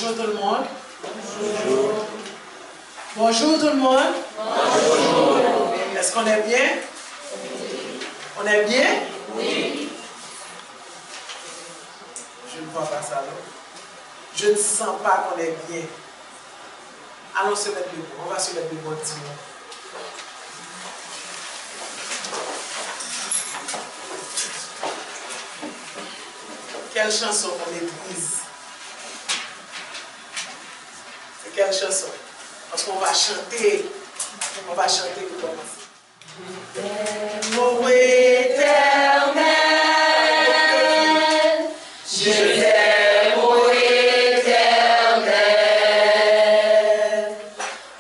Bonjour tout le monde. Bonjour. Bonjour tout le monde. Bonjour. Est-ce qu'on est bien? On est bien? Oui. Je ne vois pas ça là. Je ne sens pas qu'on est bien. Allons se mettre debout. On va se mettre debout un petit moment. Quelle chanson on méprise? C'est quelle chanson? Parce qu'on va chanter. On va chanter pour commencer. Ô Éternel, je t'aime, ô Éternel,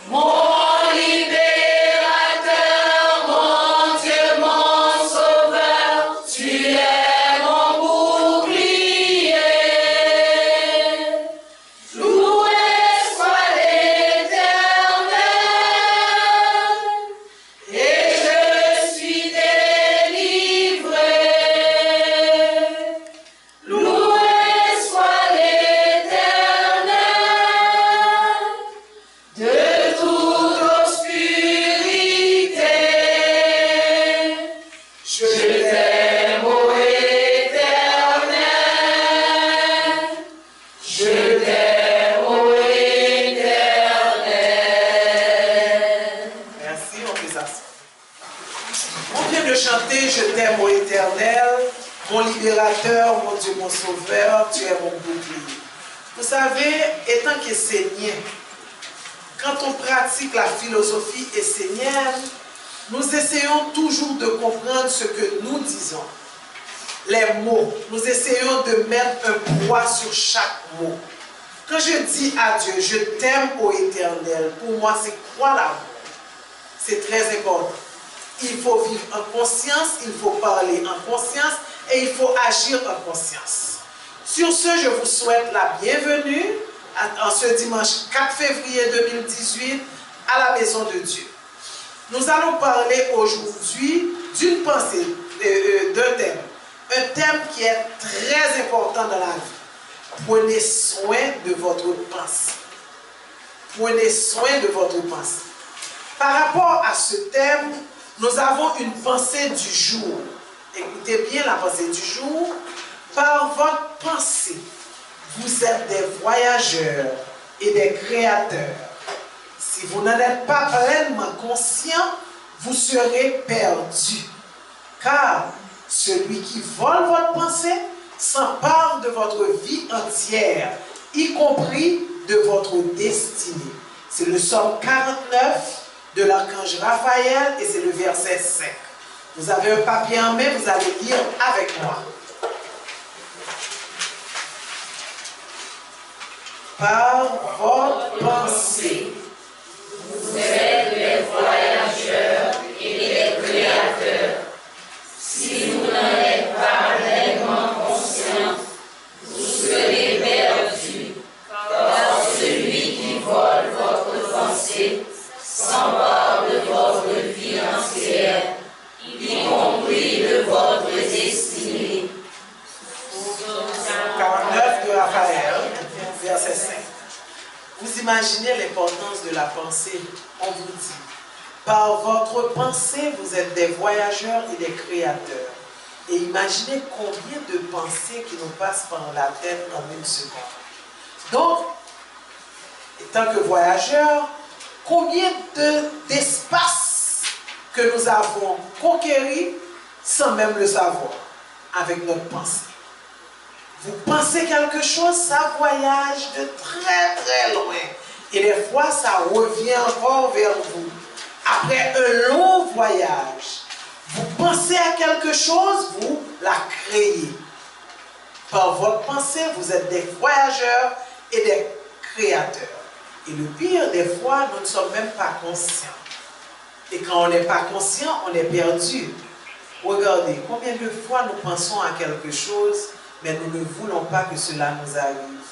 mon libérateur, mon Dieu, mon sauveur, tu es mon bouclier. Loué soit l'Éternel, et je suis délivré. Loué soit l'Éternel de toute obscurité. Je t'aime, ô Éternel. Je t'aime, ô Éternel. Merci, on fait ça. On vient de chanter « Je t'aime, ô Éternel, mon libérateur, mon Dieu, mon sauveur, tu es mon bouclier ». Vous savez, étant qu'essénien, quand on pratique la philosophie essénienne, nous essayons toujours de comprendre ce que nous disons. Les mots, nous essayons de mettre un poids sur chaque mot. Quand je dis à Dieu, je t'aime, ô Éternel, pour moi, c'est quoi l'amour? C'est très important. Il faut vivre en conscience, il faut parler en conscience et il faut agir en conscience. Sur ce, je vous souhaite la bienvenue en ce dimanche 4 février 2018 à la Maison de Dieu. Nous allons parler aujourd'hui d'une pensée, d'un thème. Un thème qui est très important dans la vie. Prenez soin de votre pensée. Prenez soin de votre pensée. Par rapport à ce thème, nous avons une pensée du jour. Écoutez bien la pensée du jour. Par votre pensée, vous êtes des voyageurs et des créateurs. Si vous n'en êtes pas pleinement conscient, vous serez perdus. Car celui qui vole votre pensée s'empare de votre vie entière, y compris de votre destinée. C'est le psaume 49 de l'archange Raphaël et c'est le verset 5. Vous avez un papier en main, vous allez lire avec moi. Par votre pensée, vous êtes des voyageurs et des créateurs. Si vous n'en êtes pas pleinement conscient, vous serez perdus, car celui qui vole votre pensée s'empare de votre vie entière, y compris de votre destinée. 49 de Raphaël, verset 5. Vous imaginez l'importance de la pensée? On vous dit, par votre pensée, vous êtes des voyageurs et des créateurs. Et imaginez combien de pensées qui nous passent par la tête en une seconde. Donc, étant que voyageurs, combien d'espace que nous avons conquéri sans même le savoir, avec notre pensée. Vous pensez quelque chose, ça voyage de très très loin. Et des fois, ça revient encore vers vous. Après un long voyage, vous pensez à quelque chose, vous la créez. Par votre pensée, vous êtes des voyageurs et des créateurs. Et le pire, des fois, nous ne sommes même pas conscients. Et quand on n'est pas conscient, on est perdu. Regardez, combien de fois nous pensons à quelque chose, mais nous ne voulons pas que cela nous arrive.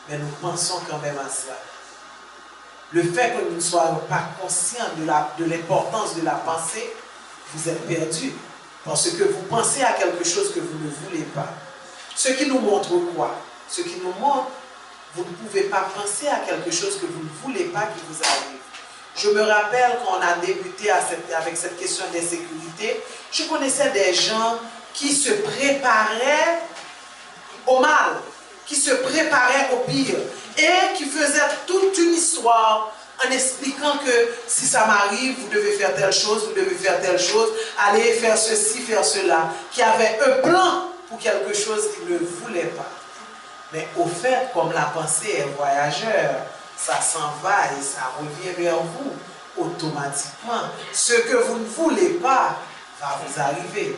Mais nous pensons quand même à cela. Le fait que nous ne soyons pas conscients de l'importance de la pensée, vous êtes perdus. Parce que vous pensez à quelque chose que vous ne voulez pas. Ce qui nous montre quoi? Ce qui nous montre vous ne pouvez pas penser à quelque chose que vous ne voulez pas qu'il vous arrive. Je me rappelle quand on a débuté avec cette question d'insécurité, je connaissais des gens qui se préparaient au mal, qui se préparaient au pire et qui faisaient toute une histoire en expliquant que si ça m'arrive, vous devez faire telle chose, vous devez faire telle chose, allez faire ceci, faire cela, qui avaient un plan pour quelque chose qu'ils ne voulaient pas. Mais au fait, comme la pensée est voyageur, ça s'en va et ça revient vers vous automatiquement. Ce que vous ne voulez pas va vous arriver.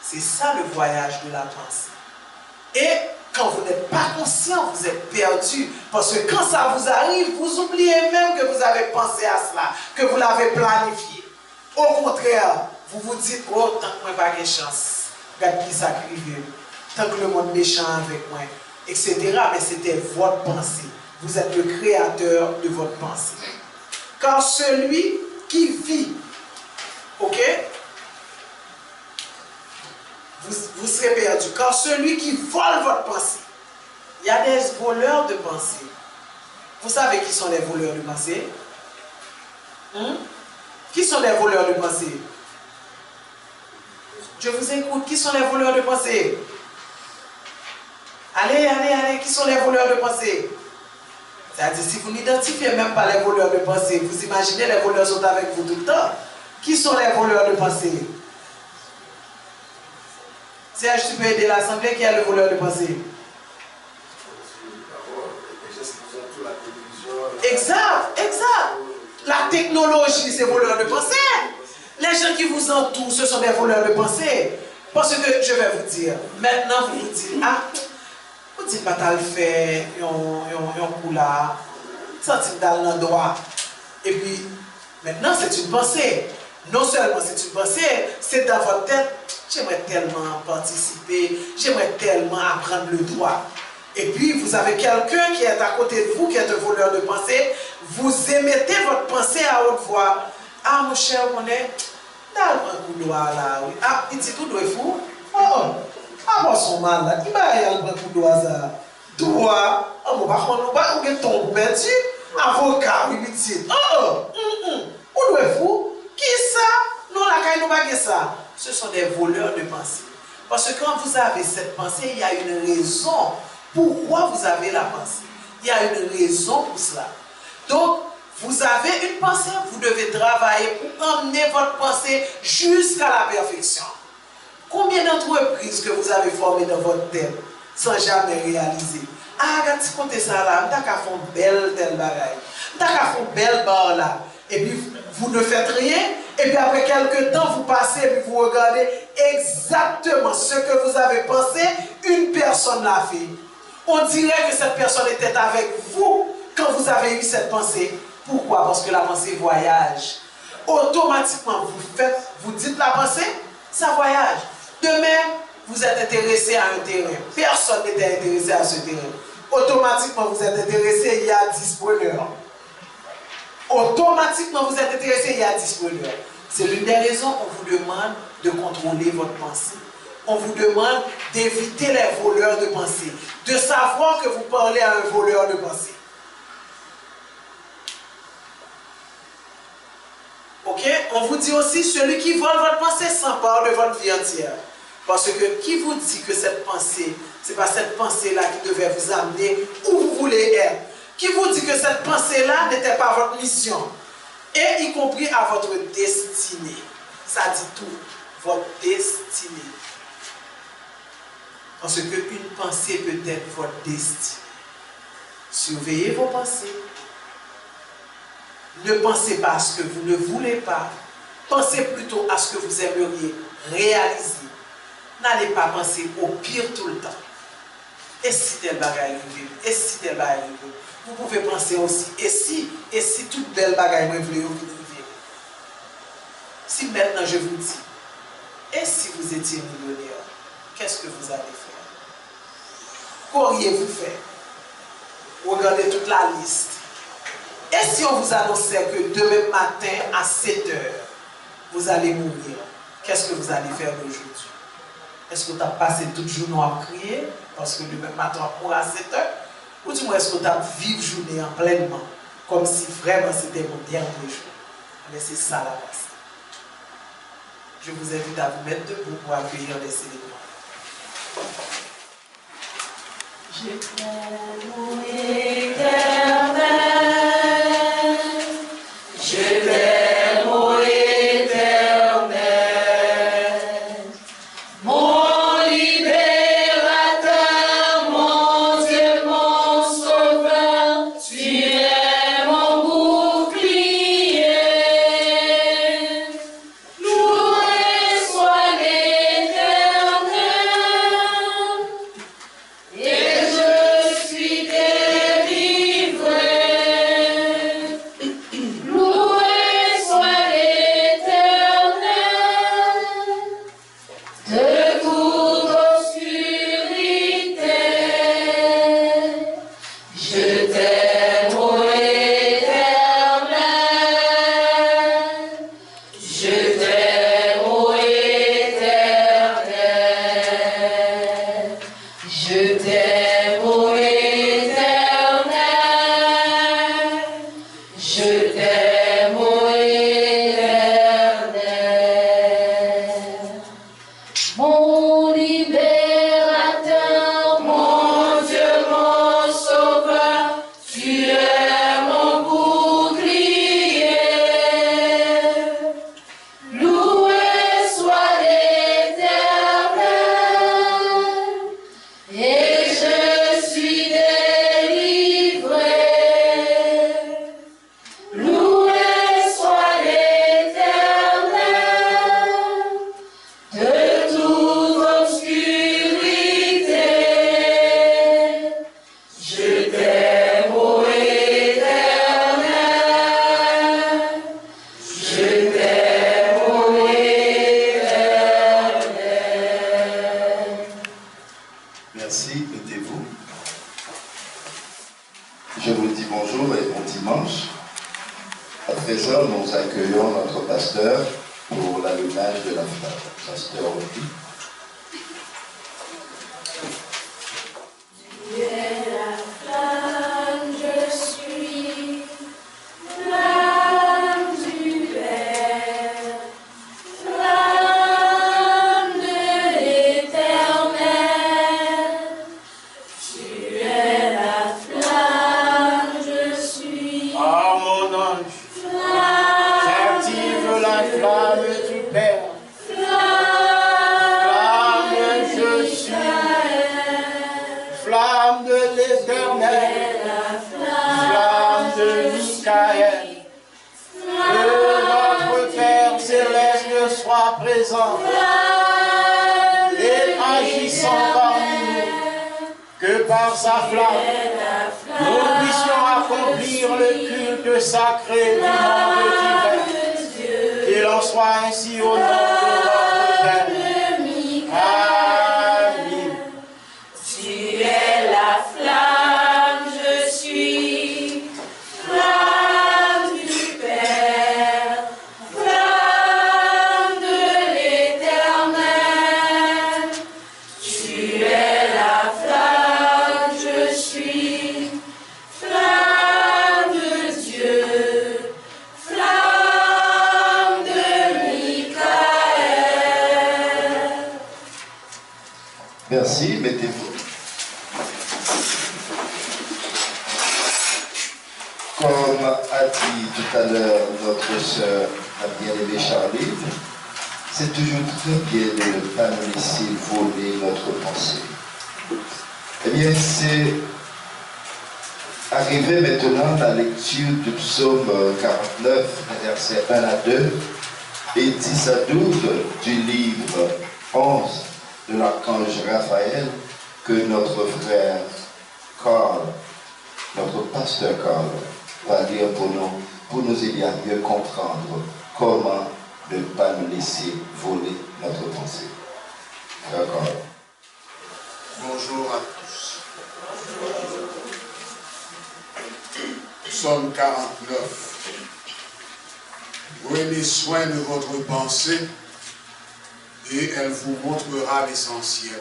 C'est ça le voyage de la pensée. Et quand vous n'êtes pas conscient, vous êtes perdu. Parce que quand ça vous arrive, vous oubliez même que vous avez pensé à cela, que vous l'avez planifié. Au contraire, vous vous dites, oh, tant que moi pas de chance, regarde qui s'acrive, tant que le monde méchant avec moi, etc. Mais c'était votre pensée. Vous êtes le créateur de votre pensée. Car celui qui vit, ok? Vous serez perdu. Car celui qui vole votre pensée, il y a des voleurs de pensée. Vous savez qui sont les voleurs de pensée? Qui sont les voleurs de pensée? Je vous écoute. Qui sont les voleurs de pensée? Allez, allez, allez. Qui sont les voleurs de pensée? C'est-à-dire, si vous n'identifiez même pas les voleurs de pensée, vous imaginez les voleurs sont avec vous tout le temps. Qui sont les voleurs de pensée? Serge, tu peux aider l'Assemblée, qui est le voleur de pensée? Exact, exact. La technologie, c'est voleur de pensée. Les gens qui vous entourent, ce sont des voleurs de pensée. Parce que, je vais vous dire, maintenant vous vous dites, ah, vous dites pas t'as le fait, un coup là, sentir dans l'endroit. Et puis, maintenant c'est une pensée. Non seulement c'est une pensée, c'est dans votre tête, j'aimerais tellement participer, j'aimerais tellement apprendre le droit. Et puis, vous avez quelqu'un qui est à côté de vous, qui est un voleur de pensée, vous émettez votre pensée à haute voix. Ah, mon cher, on est dans un coup de doigt là. Oui. Ah, il dit tout doit fou. Oh, ah, moi, son mal là, il va y aller un coup de doigt ça. Doigt, oh, mon par contre, on va tomber perdu. Avocat, oui, il dit. Oh, on doit fou. Qui ça? Non, la caille, nous pas ça. Ce sont des voleurs de pensée. Parce que quand vous avez cette pensée, il y a une raison. Pourquoi vous avez la pensée? Il y a une raison pour cela. Donc, vous avez une pensée, vous devez travailler pour emmener votre pensée jusqu'à la perfection. Combien d'entreprises que vous avez formées dans votre tête sans jamais réaliser? Ah, regarde, si comptez ça là, t'as qu'à faire une belle telle bagaille, t'as qu'à faire une belle barre là. Et puis, vous ne faites rien, et puis après quelques temps, vous passez et puis vous regardez exactement ce que vous avez pensé, une personne l'a fait. On dirait que cette personne était avec vous quand vous avez eu cette pensée. Pourquoi? Parce que la pensée voyage. Automatiquement, vous dites la pensée, ça voyage. Demain, vous êtes intéressé à un terrain. Personne n'était intéressé à ce terrain. Automatiquement, vous êtes intéressé, il y a 10 preneurs. Automatiquement, vous êtes intéressé, il y a 10 preneurs. C'est l'une des raisons qu'on vous demande de contrôler votre pensée. On vous demande d'éviter les voleurs de pensée, de savoir que vous parlez à un voleur de pensée. Ok? On vous dit aussi, celui qui vole votre pensée s'empare de votre vie entière. Parce que qui vous dit que cette pensée, ce n'est pas cette pensée-là qui devait vous amener où vous voulez être? Qui vous dit que cette pensée-là n'était pas votre mission? Et y compris à votre destinée. Ça dit tout. Votre destinée. Parce qu'une pensée peut être votre destinée. Surveillez vos pensées. Ne pensez pas à ce que vous ne voulez pas. Pensez plutôt à ce que vous aimeriez réaliser. N'allez pas penser au pire tout le temps. Et si tel bagaille arrive? Et si tel bagaille arrive? Vous pouvez penser aussi, et si toute belle bagaille me voulait arriver? Si maintenant je vous dis, et si vous étiez millionnaire, qu'est-ce que vous allez faire? Qu'auriez-vous fait? Regardez toute la liste. Et si on vous annonçait que demain matin à 7 heures, vous allez mourir, qu'est-ce que vous allez faire d'aujourd'hui? Est-ce que vous avez passé toute journée à crier parce que demain matin on mourra à 7 heures? Ou du moins, est-ce que tu as vécu journée en pleinement, comme si vraiment c'était mon dernier jour. Mais c'est ça la base. Je vous invite à vous mettre debout pour accueillir les célébrants. Je t'aime, ô Éternel, je t'aime, ô Éternel, mon libérateur, mon Dieu, mon sauveur, tu es mon bouclier. Loué soit l'Éternel, et je suis délivré. Loué soit l'Éternel de toute obscurité. Je t'aime, ô Éternel, je t'aime, ô Éternel, je t'aime, ô Éternel, je t'aime, ô Éternel, mon libérateur, mon Dieu, mon sauveur, tu es mon bouclier. Loué soit l'Éternel, et je suis délivré. Loué soit l'Éternel de toute obscurité. Je t'aime, ô Éternel, je t'aime, ô Éternel. Merci, mettez-vous. Je vous dis bonjour et bon dimanche. À présent, nous accueillons notre pasteur pour l'allumage de la flamme. Pasteur Oki. Tu es la flamme, je suis flamme du Père, flamme de l'Éternel. Tu es la flamme, je suis Ah mon ange, flamme, j'active la flamme du Père. Flamme, je suis, flamme de l'Éternel, flamme de Michael. Que notre Père céleste soit présent et agissant parmi nous, que par sa flamme, nous puissions accomplir le culte sacré du monde divin. Qu'il en soit ainsi au nom de notre Père. Amen. tu es la flamme, je suis flamme du Père, flamme de l'Éternel. Tu es la flamme, je suis flamme de Dieu, flamme de Michael. Merci, mettez-vous. Comme a dit tout à l'heure notre sœur, la bien-aimée Charline, c'est toujours très bien de ne pas nous laisser voler notre pensée. Eh bien, c'est arrivé maintenant la lecture du psaume 49, versets 1 à 2 et 10 à 12 du livre 11 de l'archange Raphaël que notre frère Carl, notre pasteur Carl, va lire pour nous aider à mieux comprendre comment ne pas nous laisser voler notre pensée. Frère Carl. Bonjour à tous. Psaume 49. Prenez soin de votre pensée et elle vous montrera l'essentiel.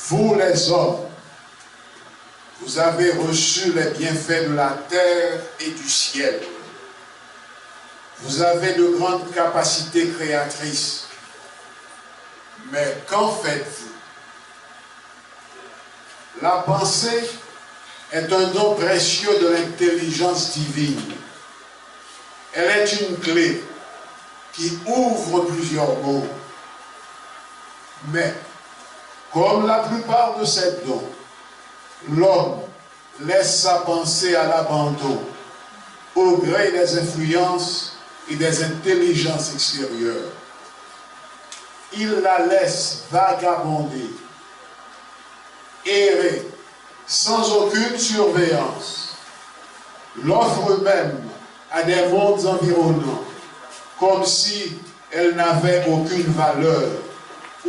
Vous les hommes, vous avez reçu les bienfaits de la terre et du ciel. Vous avez de grandes capacités créatrices. Mais qu'en faites-vous? La pensée est un don précieux de l'intelligence divine. Elle est une clé qui ouvre plusieurs mondes. Mais, comme la plupart de ces dons, l'homme laisse sa pensée à l'abandon au gré des influences et des intelligences extérieures. Il la laisse vagabonder, errer, sans aucune surveillance. L'offre même à des mondes environnants, comme si elle n'avait aucune valeur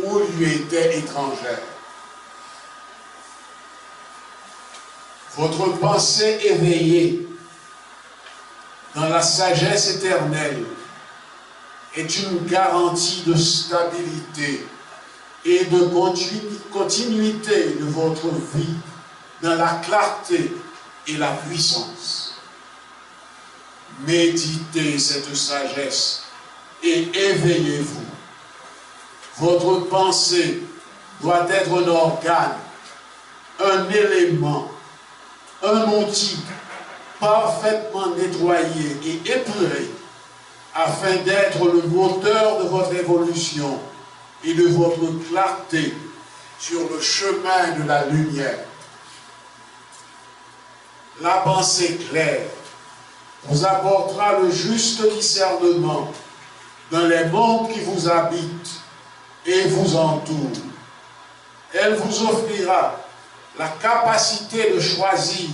ou lui était étrangère. Votre pensée éveillée dans la sagesse éternelle est une garantie de stabilité et de continuité de votre vie dans la clarté et la puissance. Méditez cette sagesse et éveillez-vous. Votre pensée doit être un organe, un élément, un outil parfaitement nettoyé et épuré afin d'être le moteur de votre évolution et de votre clarté sur le chemin de la lumière. La pensée claire vous apportera le juste discernement dans les mondes qui vous habitent et vous entourent. Elle vous offrira la capacité de choisir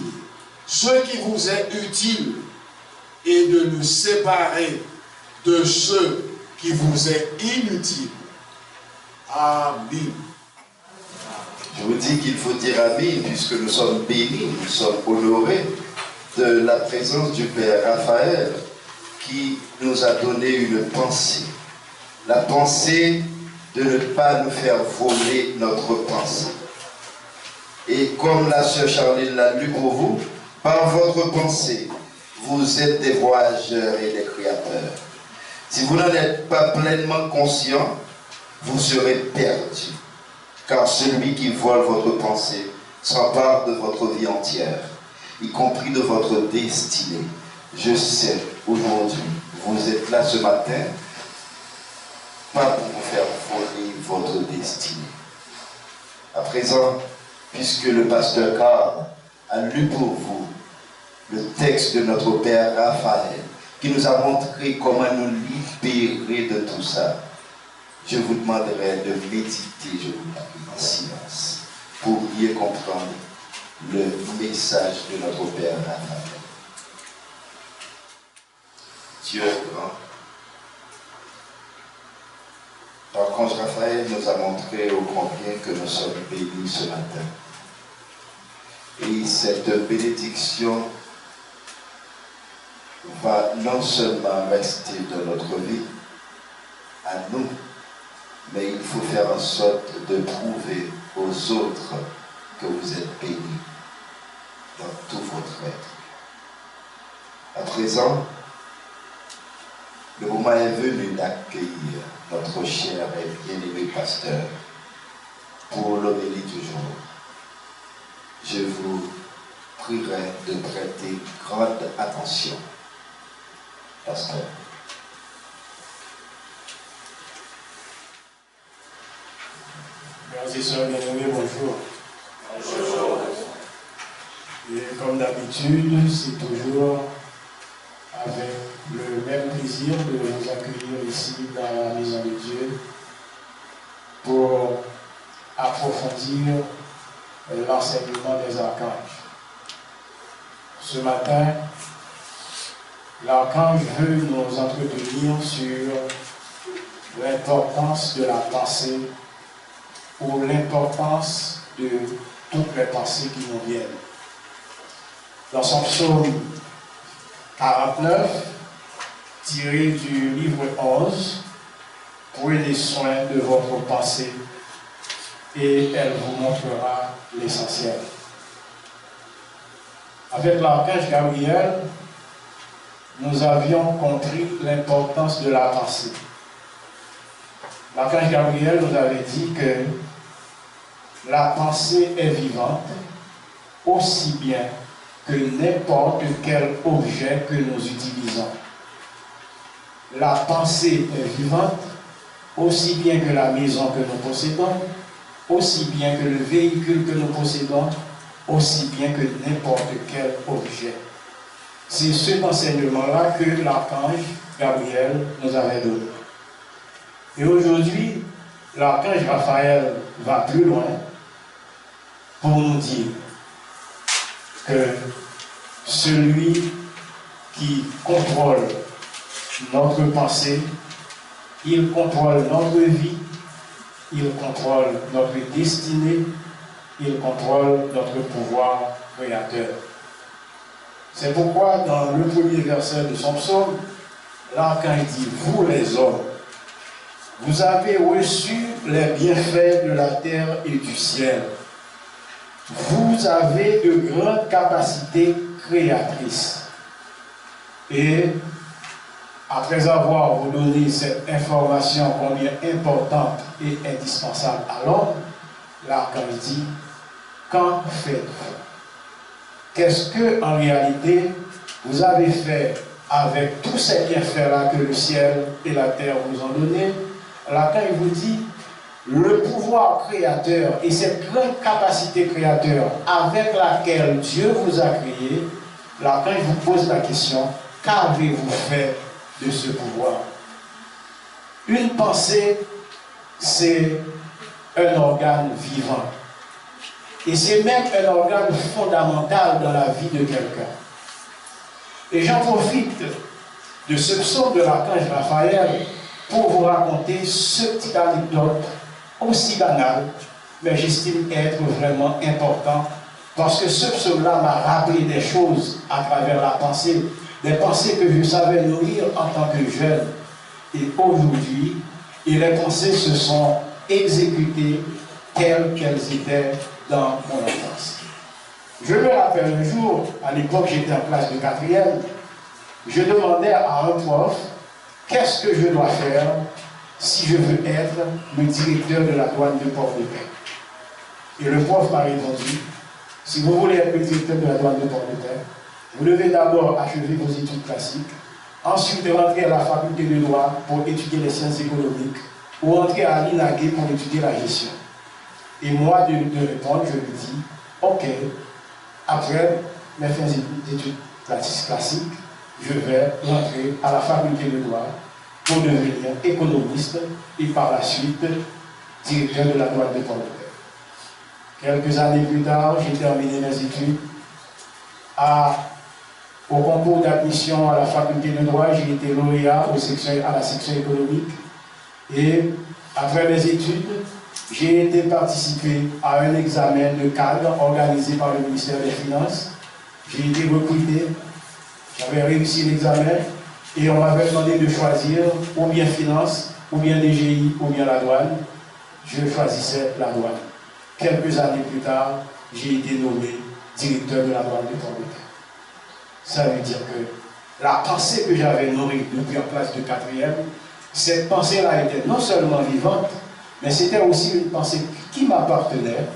ce qui vous est utile et de le séparer de ce qui vous est inutile. Amen. Je vous dis qu'il faut dire Amen, puisque nous sommes bénis, nous sommes honorés de la présence du Père Raphaël, qui nous a donné une pensée. La pensée de ne pas nous faire voler notre pensée. Et comme la sœur Charline l'a lu pour vous, par votre pensée, vous êtes des voyageurs et des créateurs. Si vous n'en êtes pas pleinement conscient, vous serez perdu. Car celui qui vole votre pensée s'empare de votre vie entière, y compris de votre destinée. Je sais, aujourd'hui, vous êtes là ce matin, pas pour vous faire voler votre destinée. À présent, puisque le pasteur Carl a lu pour vous le texte de notre Père Raphaël, qui nous a montré comment nous libérer de tout ça, je vous demanderai de méditer, je vous prie, en silence, pour mieux comprendre le message de notre Père Raphaël. Dieu est grand. L'archange Raphaël nous a montré au combien que nous sommes bénis ce matin. Et cette bénédiction va non seulement rester dans notre vie, à nous, mais il faut faire en sorte de prouver aux autres que vous êtes bénis dans tout votre être. À présent, le moment est venu d'accueillir notre cher et bien-aimé pasteur pour l'homélie du jour. Je vous prierai de prêter grande attention. Pasteur. Frères et sœurs bien-aimés, bonjour. Bonjour. Et comme d'habitude, c'est toujours avec le même plaisir de vous accueillir ici dans la maison de Dieu pour approfondir l'enseignement des archanges. Ce matin, l'archange veut nous entretenir sur l'importance de la pensée ou l'importance de toutes les pensées qui nous viennent. Dans son psaume 49, tiré du livre 11, prenez soin de votre pensée et elle vous montrera l'essentiel. avec l'archange Gabriel, nous avions compris l'importance de la pensée. L'archange Gabriel nous avait dit que la pensée est vivante aussi bien que n'importe quel objet que nous utilisons. La pensée est vivante aussi bien que la maison que nous possédons, aussi bien que le véhicule que nous possédons, aussi bien que n'importe quel objet. C'est cet enseignement-là que l'archange Gabriel nous avait donné. Et aujourd'hui, l'archange Raphaël va plus loin pour nous dire que celui qui contrôle notre pensée, il contrôle notre vie, il contrôle notre destinée, il contrôle notre pouvoir créateur. C'est pourquoi dans le premier verset de son psaume, l'archange dit, vous les hommes, vous avez reçu les bienfaits de la terre et du ciel. Vous avez de grandes capacités créatrices. Et après avoir vous donné cette information combien importante et indispensable à l'homme, l'archange dit, qu'en faites-vous? Qu'est-ce que, en réalité, vous avez fait avec tous ces bienfaits-là que le ciel et la terre vous ont donnés? L'archange vous dit, le pouvoir créateur et cette grande capacité créateur avec laquelle Dieu vous a créé, l'archange vous pose la question, qu'avez-vous fait de ce pouvoir? Une pensée, c'est un organe vivant. Et c'est même un organe fondamental dans la vie de quelqu'un. Et j'en profite de ce psaume de l'archange Raphaël pour vous raconter ce petit anecdote aussi banal, mais j'estime être vraiment important parce que ce psaume-là m'a rappelé des choses à travers la pensée, des pensées que je savais nourrir en tant que jeune. Et aujourd'hui, les pensées se sont exécutées telles qu'elles étaient dans mon enfance. Je me rappelle un jour, à l'époque j'étais en classe de 4e, je demandais à un prof, qu'est-ce que je dois faire si je veux être le directeur de la douane de Port-de-Paix? Et le prof m'a répondu, si vous voulez être le directeur de la douane de Port-de-Paix, vous devez d'abord achever vos études classiques, ensuite rentrer à la faculté de droit pour étudier les sciences économiques, ou entrer à l'INAGE pour étudier la gestion. Et moi, de répondre, je lui dis, ok, après mes fins d'études classiques, je vais rentrer à la faculté de droit pour devenir économiste et par la suite directeur de la douane de Port-de-Paix. Quelques années plus tard, j'ai terminé mes études. Au concours d'admission à la faculté de droit, j'ai été lauréat à la section économique. Et après mes études, j'ai été participer à un examen de cadre organisé par le ministère des Finances. J'ai été recruté, j'avais réussi l'examen et on m'avait demandé de choisir ou bien finance, ou bien DGI, ou bien la douane. Je choisissais la douane. Quelques années plus tard, j'ai été nommé directeur de la douane de Port-de-Paix. Ça veut dire que la pensée que j'avais nourrie depuis en classe de 4e, cette pensée-là était non seulement vivante, mais c'était aussi une pensée qui m'appartenait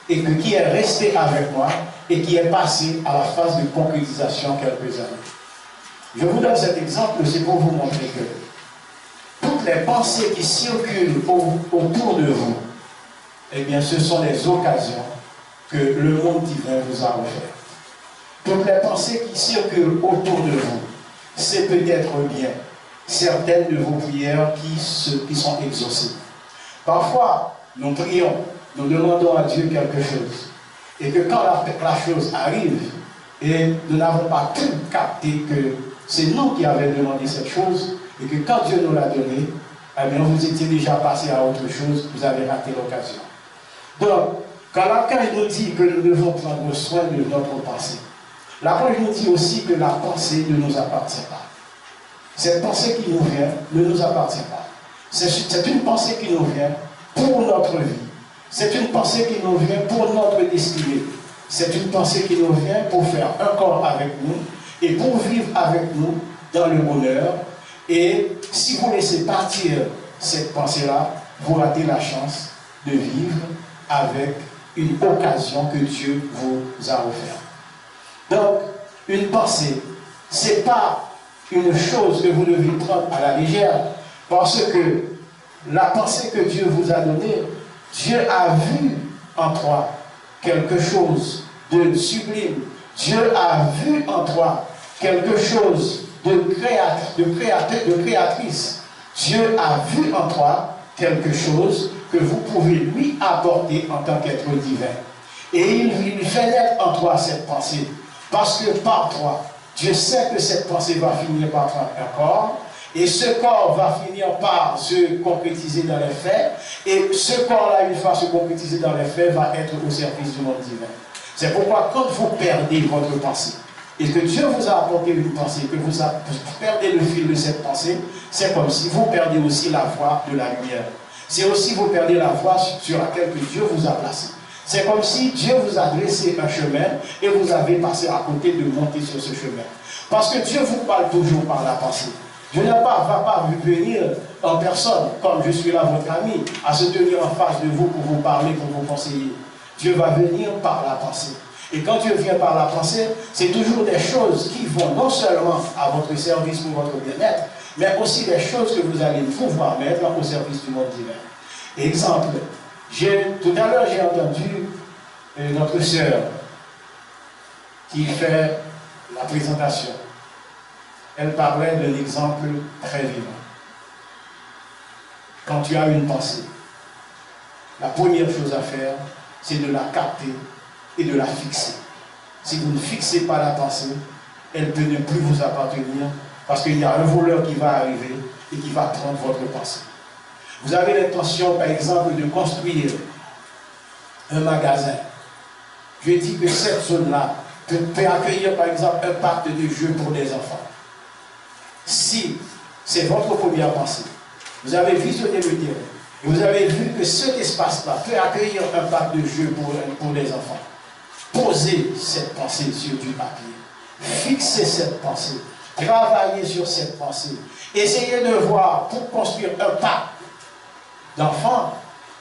et qui est restée avec moi et qui est passée à la phase de concrétisation quelques années. Je vous donne cet exemple, c'est pour vous montrer que toutes les pensées qui circulent autour de vous, eh bien, ce sont les occasions que le monde divin vous a offertes. Toutes les pensées qui circulent autour de vous, c'est peut-être bien certaines de vos prières qui sont exaucées. Parfois, nous prions, nous demandons à Dieu quelque chose. Et que quand la chose arrive, et nous n'avons pas pu capter que c'est nous qui avions demandé cette chose, et que quand Dieu nous l'a donné, eh bien, vous étiez déjà passé à autre chose, vous avez raté l'occasion. Donc, quand l'archange nous dit que nous devons prendre soin de notre pensée, l'archange nous dit aussi que la pensée ne nous appartient pas. Cette pensée qui nous vient ne nous appartient pas. C'est une pensée qui nous vient pour notre vie. C'est une pensée qui nous vient pour notre destinée. C'est une pensée qui nous vient pour faire un corps avec nous et pour vivre avec nous dans le bonheur. Et si vous laissez partir cette pensée-là, vous ratez la chance de vivre avec une occasion que Dieu vous a offerte. Donc, une pensée, ce n'est pas une chose que vous devez prendre à la légère, parce que la pensée que Dieu vous a donnée, Dieu a vu en toi quelque chose de sublime. Dieu a vu en toi quelque chose de créatrice. Dieu a vu en toi quelque chose que vous pouvez lui apporter en tant qu'être divin. Et il fait naître en toi cette pensée. Parce que par toi, Dieu sait que cette pensée va finir par prendre un corps. Et ce corps va finir par se concrétiser dans les faits. Et ce corps-là, une fois se concrétisé dans les faits, va être au service du monde divin. C'est pourquoi quand vous perdez votre pensée, et que Dieu vous a apporté une pensée, que vous perdez le fil de cette pensée, c'est comme si vous perdez aussi la voie de la lumière. C'est aussi vous perdez la voie sur laquelle que Dieu vous a placé. C'est comme si Dieu vous a dressé un chemin et vous avez passé à côté de monter sur ce chemin. Parce que Dieu vous parle toujours par la pensée. Dieu ne va pas venir en personne, comme je suis là, votre ami, à se tenir en face de vous pour vous parler, pour vous conseiller. Dieu va venir par la pensée. Et quand Dieu vient par la pensée, c'est toujours des choses qui vont non seulement à votre service pour votre bien-être, mais aussi des choses que vous allez pouvoir mettre au service du monde divin. Exemple, tout à l'heure j'ai entendu notre sœur qui fait la présentation. Elle parlait d'un exemple très vivant. Quand tu as une pensée, la première chose à faire, c'est de la capter et de la fixer. Si vous ne fixez pas la pensée, elle peut ne plus vous appartenir parce qu'il y a un voleur qui va arriver et qui va prendre votre pensée. Vous avez l'intention, par exemple, de construire un magasin. Je dis que cette zone-là peut accueillir, par exemple, un parc de jeux pour les enfants. Si c'est votre première pensée, vous avez visionné le terrain, et vous avez vu que cet espace-là peut accueillir un parc de jeux pour les enfants. Posez cette pensée sur du papier. Fixez cette pensée. Travaillez sur cette pensée. Essayez de voir, pour construire un parc d'enfants,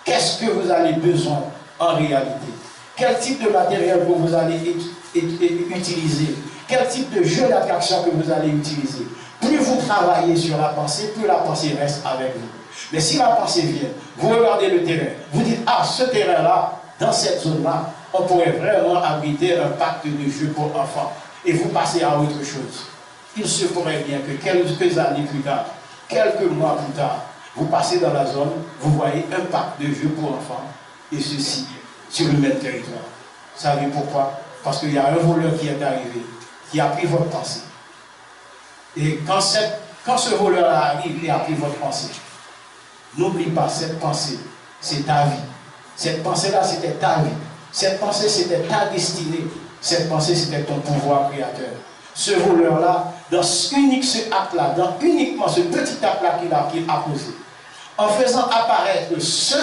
qu'est-ce que vous avez besoin en réalité? Quel type de matériel que vous allez utiliser? Quel type de jeu d'attraction que vous allez utiliser? Plus vous travaillez sur la pensée, plus la pensée reste avec vous. Mais si la pensée vient, vous regardez le terrain, vous dites, ah, ce terrain-là, dans cette zone-là, on pourrait vraiment abriter un parc de jeux pour enfants. Et vous passez à autre chose. Il se pourrait bien que quelques années plus tard, quelques mois plus tard, vous passez dans la zone, vous voyez un parc de jeux pour enfants, et ceci sur le même territoire. Vous savez pourquoi? Parce qu'il y a un voleur qui est arrivé, qui a pris votre pensée. Et quand ce voleur arrive et a pris votre pensée, n'oublie pas, cette pensée, c'est ta vie. Cette pensée-là, c'était ta vie. Cette pensée, c'était ta destinée. Cette pensée, c'était ton pouvoir créateur. Ce voleur-là, dans ce acte-là, dans uniquement ce petit acte-là qu'il a posé, en faisant apparaître ce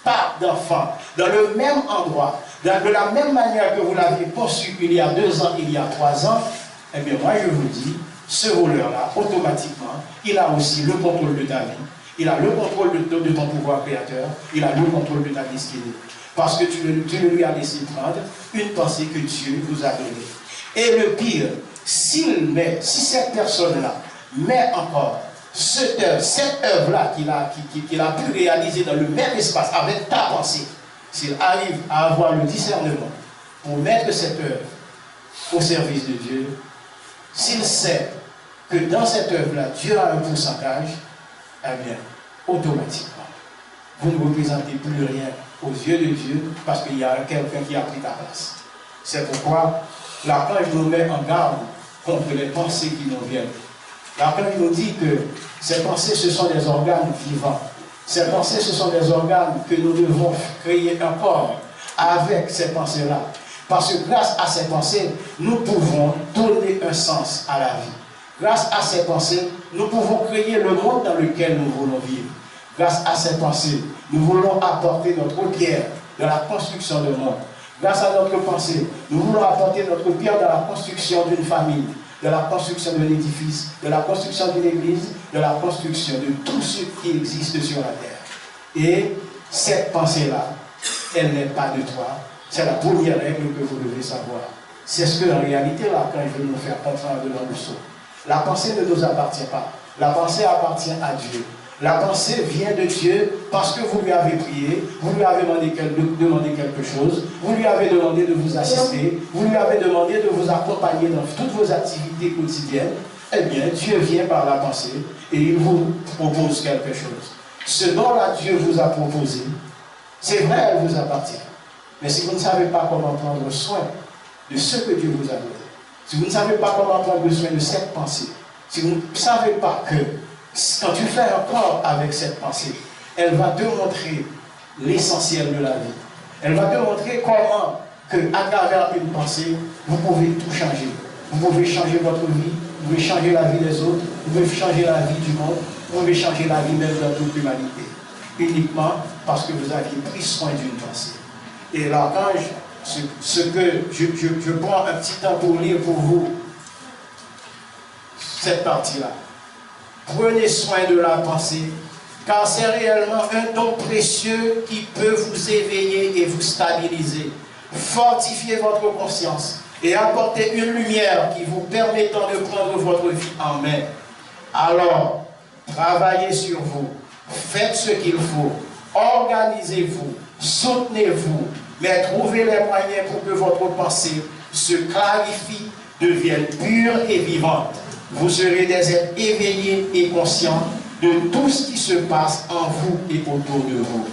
parc d'enfants dans le même endroit, de la même manière que vous l'aviez conçu il y a 2 ans, il y a 3 ans, eh bien moi je vous dis, ce voleur-là, automatiquement, il a aussi le contrôle de ta vie, il a le contrôle de ton pouvoir créateur, il a le contrôle de ta destinée. Parce que tu lui as laissé prendre une pensée que Dieu vous a donnée. Et le pire, si cette personne-là met encore cette œuvre-là qu'il a pu réaliser dans le même espace avec ta pensée, s'il arrive à avoir le discernement pour mettre cette œuvre au service de Dieu, s'il sait que dans cette œuvre-là, Dieu a un pourcentage, eh bien, automatiquement, vous ne représentez plus rien aux yeux de Dieu parce qu'il y a quelqu'un qui a pris ta place. C'est pourquoi l'Archange nous met en garde contre les pensées qui nous viennent. L'Archange nous dit que ces pensées, ce sont des organes vivants. Ces pensées, ce sont des organes que nous devons créer un corps avec ces pensées-là. Parce que grâce à ces pensées, nous pouvons donner un sens à la vie. Grâce à ces pensées, nous pouvons créer le monde dans lequel nous voulons vivre. Grâce à ces pensées, nous voulons apporter notre pierre de la construction du monde. Grâce à notre pensée, nous voulons apporter notre pierre dans la construction d'une famille, de la construction de l'édifice, de la construction d'une église, de la construction de tout ce qui existe sur la terre. Et cette pensée-là, elle n'est pas de toi. C'est la première règle que vous devez savoir. C'est ce que en réalité l'archange veut nous faire comprendre de la leçon. La pensée ne nous appartient pas. La pensée appartient à Dieu. La pensée vient de Dieu parce que vous lui avez prié, vous lui avez demandé quelque chose, vous lui avez demandé de vous assister, vous lui avez demandé de vous accompagner dans toutes vos activités quotidiennes. Eh bien, Dieu vient par la pensée et il vous propose quelque chose. Ce dont-là Dieu vous a proposé, c'est vrai, elle vous appartient. Mais si vous ne savez pas comment prendre soin de ce que Dieu vous a donné, si vous ne savez pas comment prendre soin de cette pensée, si vous ne savez pas que quand tu fais un corps avec cette pensée, elle va te montrer l'essentiel de la vie. Elle va te montrer comment que à travers une pensée, vous pouvez tout changer. Vous pouvez changer votre vie, vous pouvez changer la vie des autres, vous pouvez changer la vie du monde, vous pouvez changer la vie même dans toute l'humanité. Uniquement parce que vous aviez pris soin d'une pensée. Et l'archange, ce que je prends un petit temps pour lire pour vous cette partie-là. Prenez soin de la pensée, car c'est réellement un don précieux qui peut vous éveiller et vous stabiliser. Fortifiez votre conscience et apportez une lumière qui vous permettant de prendre votre vie en main. Alors, travaillez sur vous, faites ce qu'il faut, organisez-vous, soutenez-vous, mais trouvez les moyens pour que votre pensée se clarifie, devienne pure et vivante. Vous serez des êtres éveillés et conscients de tout ce qui se passe en vous et autour de vous.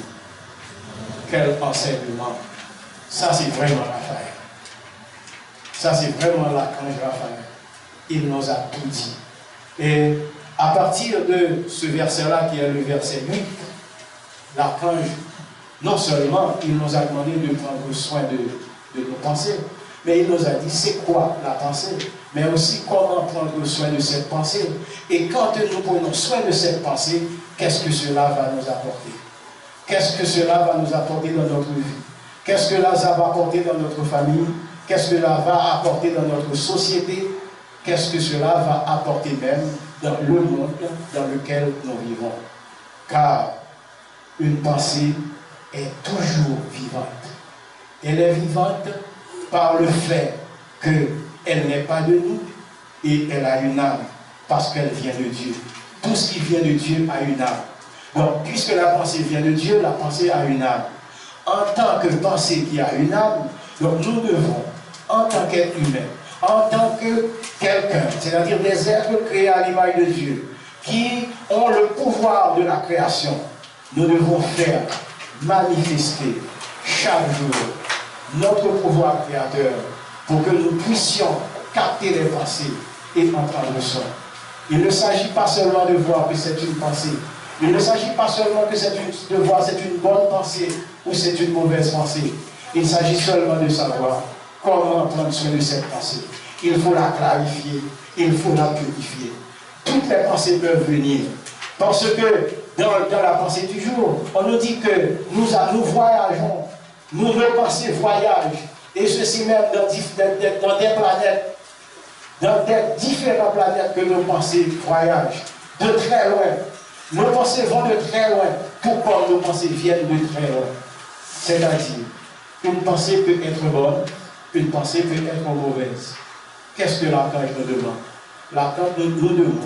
Quel enseignement! Ça, c'est vraiment Raphaël. Ça, c'est vraiment l'archange Raphaël. Il nous a tout dit. Et à partir de ce verset-là, qui est le verset 8, l'archange, non seulement il nous a demandé de prendre soin de nos pensées, mais il nous a dit c'est quoi la pensée, mais aussi comment prendre soin de cette pensée. Et quand nous prenons soin de cette pensée, qu'est-ce que cela va nous apporter? Qu'est-ce que cela va nous apporter dans notre vie? Qu'est-ce que cela va apporter dans notre famille? Qu'est-ce que cela va apporter dans notre société? Qu'est-ce que cela va apporter même dans le monde dans lequel nous vivons? Car une pensée est toujours vivante. Elle est vivante par le fait qu'elle n'est pas de nous et elle a une âme parce qu'elle vient de Dieu. Tout ce qui vient de Dieu a une âme. Donc, puisque la pensée vient de Dieu, la pensée a une âme. En tant que pensée qui a une âme, donc nous devons, en tant qu'être humain, en tant que quelqu'un, c'est-à-dire des êtres créés à l'image de Dieu, qui ont le pouvoir de la création, nous devons faire manifester chaque jour notre pouvoir créateur pour que nous puissions capter les pensées et en prendre soin. Il ne s'agit pas seulement de voir que c'est une pensée. Il ne s'agit pas seulement de voir c'est une bonne pensée ou c'est une mauvaise pensée. Il s'agit seulement de savoir comment prendre soin de cette pensée. Il faut la clarifier, il faut la purifier. Toutes les pensées peuvent venir. Parce que dans la pensée du jour, on nous dit que nous voyageons, nos pensées voyagent, et ceci même dans des planètes, dans des différentes planètes que nos pensées voyagent, de très loin. Nos pensées vont de très loin, tout comme nos pensées viennent de très loin. C'est-à-dire, une pensée peut être bonne, une pensée peut être mauvaise. Qu'est-ce que l'archange nous demande? L'archange nous demande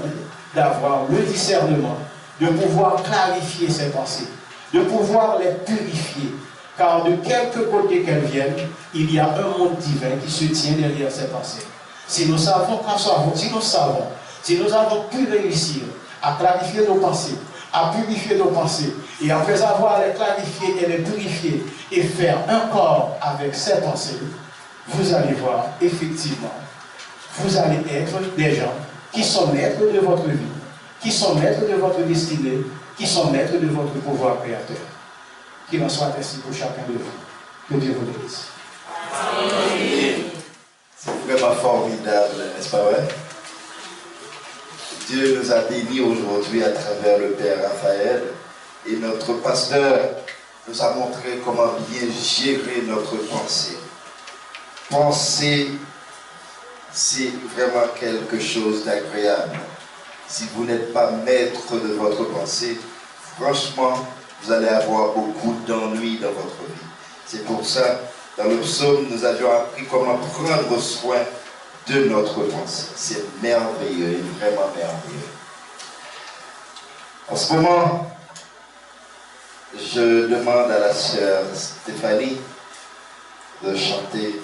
d'avoir le discernement, de pouvoir clarifier ces pensées, de pouvoir les purifier. Car de quelque côté qu'elles viennent, il y a un monde divin qui se tient derrière ces pensées. Si nous savons, si nous avons pu réussir à clarifier nos pensées, à purifier nos pensées, et après avoir les clarifiées et les purifier, et faire un corps avec ces pensées, vous allez voir, effectivement, vous allez être des gens qui sont maîtres de votre vie, qui sont maîtres de votre destinée, qui sont maîtres de votre pouvoir créateur. Qu'il en soit ainsi pour chacun de vous. Que Dieu vous bénisse. C'est vraiment formidable, n'est-ce pas vrai? Dieu nous a bénis aujourd'hui à travers le Père Raphaël et notre pasteur nous a montré comment bien gérer notre pensée. Penser, c'est vraiment quelque chose d'agréable. Si vous n'êtes pas maître de votre pensée, franchement, vous allez avoir beaucoup d'ennuis dans votre vie. C'est pour ça, dans le psaume, nous avions appris comment prendre soin de notre pensée. C'est merveilleux, vraiment merveilleux. En ce moment, je demande à la sœur Stéphanie de chanter.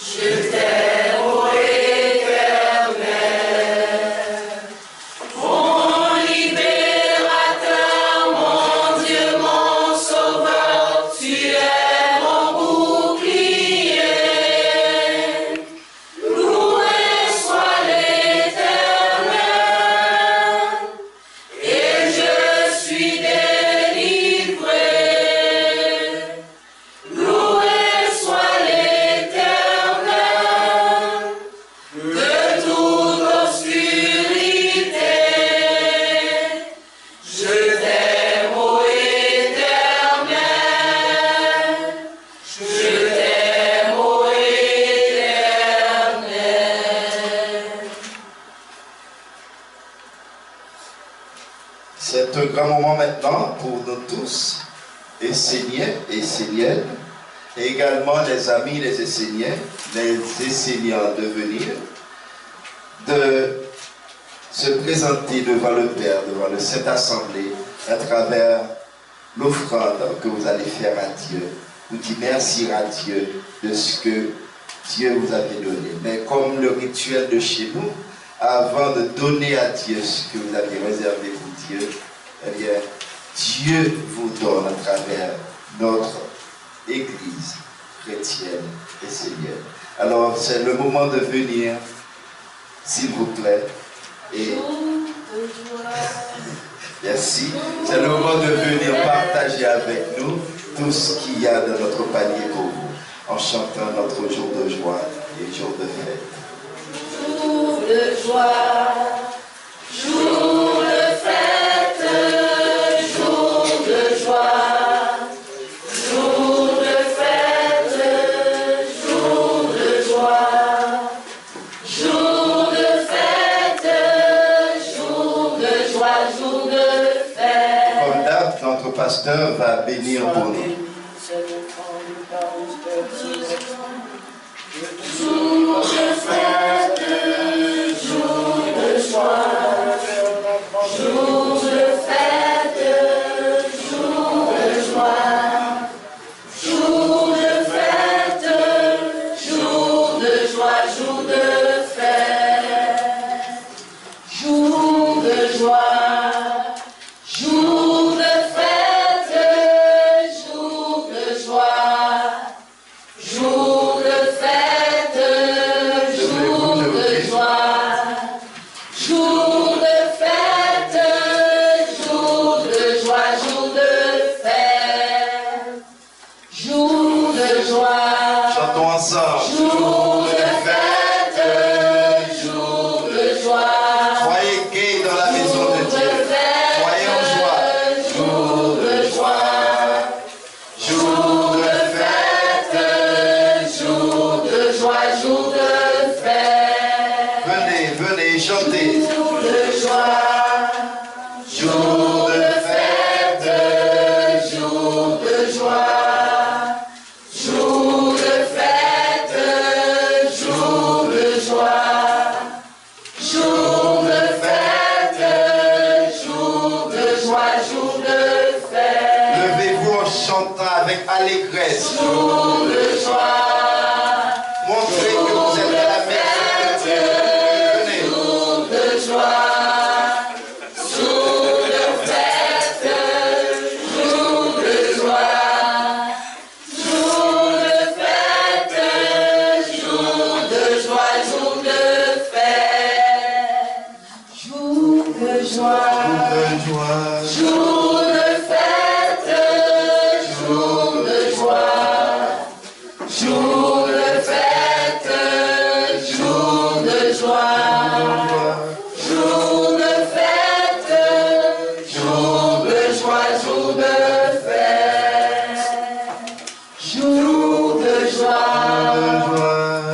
Je t'aime, ô Éternel, mon libérateur, mon Dieu, mon sauveur, tu es mon bouclier. Loué soit l'Éternel, et je suis délivré. Loué soit l'Éternel de toute obscurité. Je t'aime, ô Éternel. Je t'aime, ô Éternel. C'est un grand moment maintenant pour nous tous, Esséniens et Esséniennes, et également les amis, les Esséniens, les Esséniens en devenir, de se présenter devant le Père, devant le Saint-Assemblée, à travers l'offrande que vous allez faire à Dieu. Vous dites merci à Dieu de ce que Dieu vous avait donné. Mais comme le rituel de chez nous, avant de donner à Dieu ce que vous avez réservé pour Dieu, eh bien, Dieu vous donne à travers notre Église chrétienne et essénienne. Alors, c'est le moment de venir, s'il vous plaît. Et merci. C'est le moment de venir partager avec nous tout ce qu'il y a dans notre panier pour vous, en chantant notre jour de joie et jour de fête. Jour de joie, jour de fête, jour de joie, jour de fête, jour de joie, jour de fête, jour de joie, jour de fête. Comme d'hab, notre pasteur va bénir pour nous. Jour de fête, jour de joie, jour de fête, jour de joie, jour de fête, jour de joie, jour de fête, jour de joie, jour de fête, jour de joie. Jour de fête, jour de joie, jour de fête, jour de joie, jour de fête, jour de joie. Chantons ensemble. Jour de fête, jour de joie. Soyez gais dans la maison de Dieu. Soyez en joie. Jour de joie. Jour de fête, jour de joie, jour de fête. Venez, venez, chantez. Jour de joie. Jour de fête, jour de joie. Jour de fête, jour de joie. Jour de fête, jour de joie, jour de fête. Levez-vous en chantant avec allégresse. Jour de joie. Montrez que vous êtes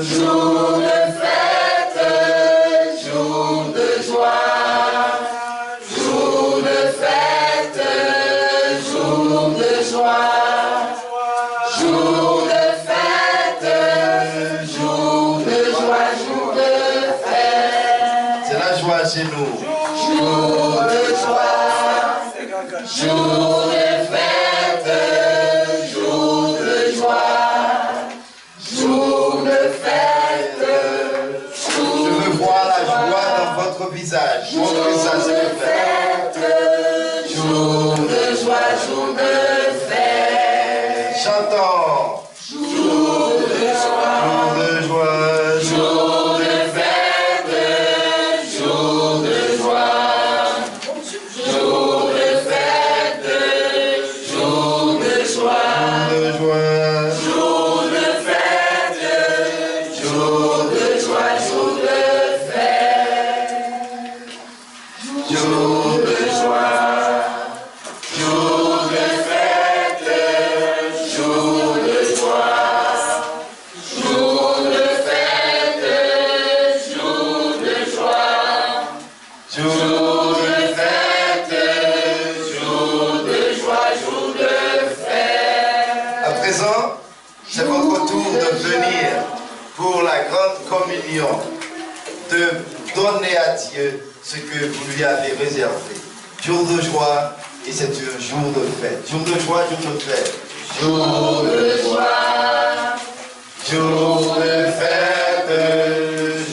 jour de fête, jour de joie, jour de fête, jour de joie, jour de fête, jour de joie, jour de fête. C'est la joie chez nous. Jour de joie, jour de fête, jour de joie, jour de fête, Je veux voir la joie dans votre visage. Montrez ça, s'il vous plaît. jour de joie, jour de fête, Chantons. jour de joie, Jour de joie. jour de fête, jour de joie, jour de fête, jour de joie, De joie. jour de fête, jour de joie, jour de fête, jour de joie, jour de fête, jour de joie, jour de fête, jour de joie, Jour de fête, jour de joie, jour de fête. À présent, c'est votre tour de venir pour la grande communion, de donner à Dieu ce que vous lui avez réservé. Jour de joie, et c'est un jour de fête. Jour de joie, jour de fête. Jour de joie, Jour de fête.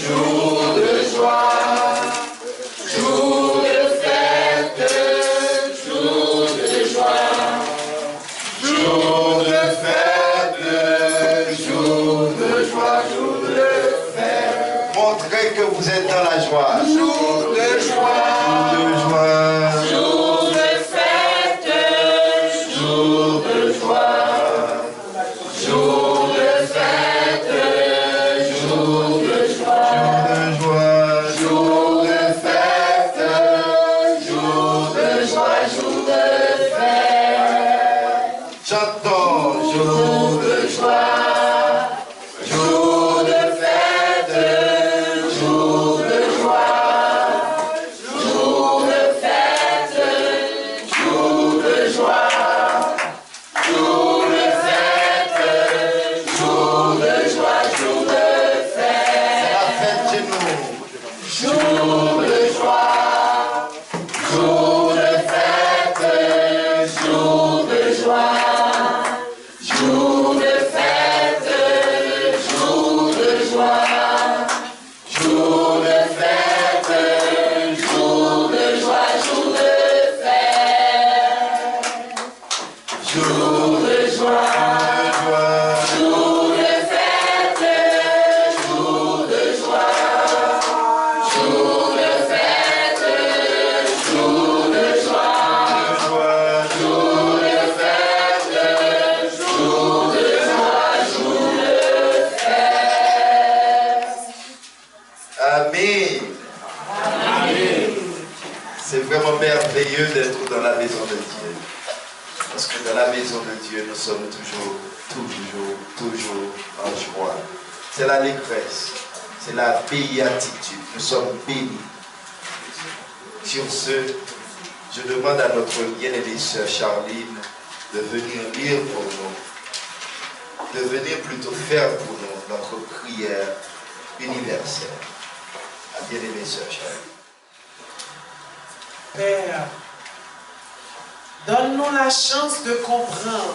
jour de joie, jour de fête, jour de joie, Jour de fête. jour de joie, jour de fête, Montrez que vous êtes dans la joie. jour de joie, De joie. jour de fête, jour de joie, jour de fête, jour de joie, De joie. jour de fête, jour de joie, jour de fête, Chantons. jour de joie, jour de fête, jour de joie, jour de fête, jour de joie, jour de fête, jour de joie, jour de fête, La fête chez nous. jour de joie, jour de fête, jour de joie, jour de fête, jour de joie, jour de fête, jour de joie, jour de fête, jour de joie, jour de fête, jour de joie, jour de fête, jour de joie, jour de fête, jour de joie, jour de fête. Amen. C'est vraiment merveilleux d'être dans la maison de Dieu. Parce que dans la maison de Dieu, nous sommes toujours en joie. C'est l'allégresse, c'est la béatitude. Nous sommes bénis. Sur ce, je demande à notre bien-aimée sœur Charline de venir lire pour nous, de venir plutôt faire pour nous notre prière universelle. À bien-aimée sœur Charline. Père, donne-nous la chance de comprendre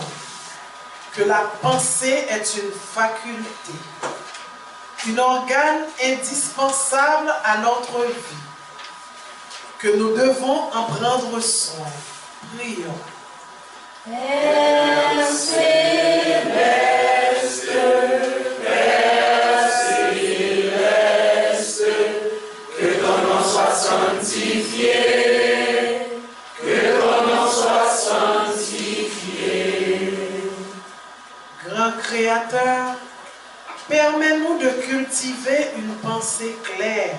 que la pensée est une faculté, un organe indispensable à notre vie, que nous devons en prendre soin. Prions. Père céleste, que ton nom soit sanctifié, que ton nom soit sanctifié. Grand Créateur, permets-nous de cultiver une pensée claire,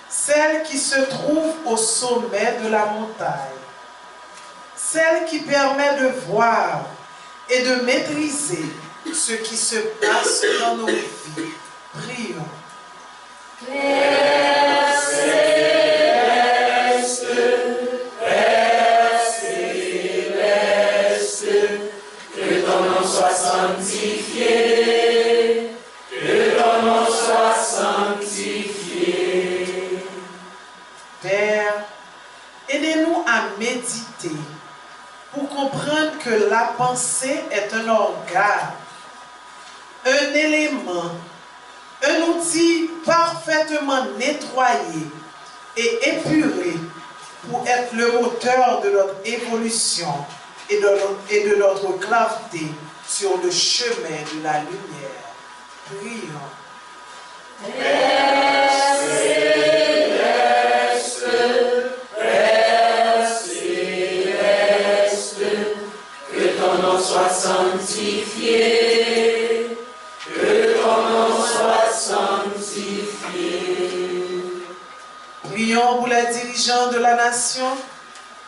celle qui se trouve au sommet de la montagne, celle qui permet de voir et de maîtriser ce qui se passe dans nos vies. Prions. Père céleste, que ton nom soit sanctifié, que ton nom soit sanctifié. Père, aidez-nous à méditer pour comprendre que la pensée est un organe, un élément, un outil parfaitement nettoyé et épuré pour être le moteur de notre évolution et de notre clarté sur le chemin de la lumière. Prions. Père céleste, que ton nom soit sanctifié, que ton nom soit sanctifié. Prions pour les dirigeants de la nation,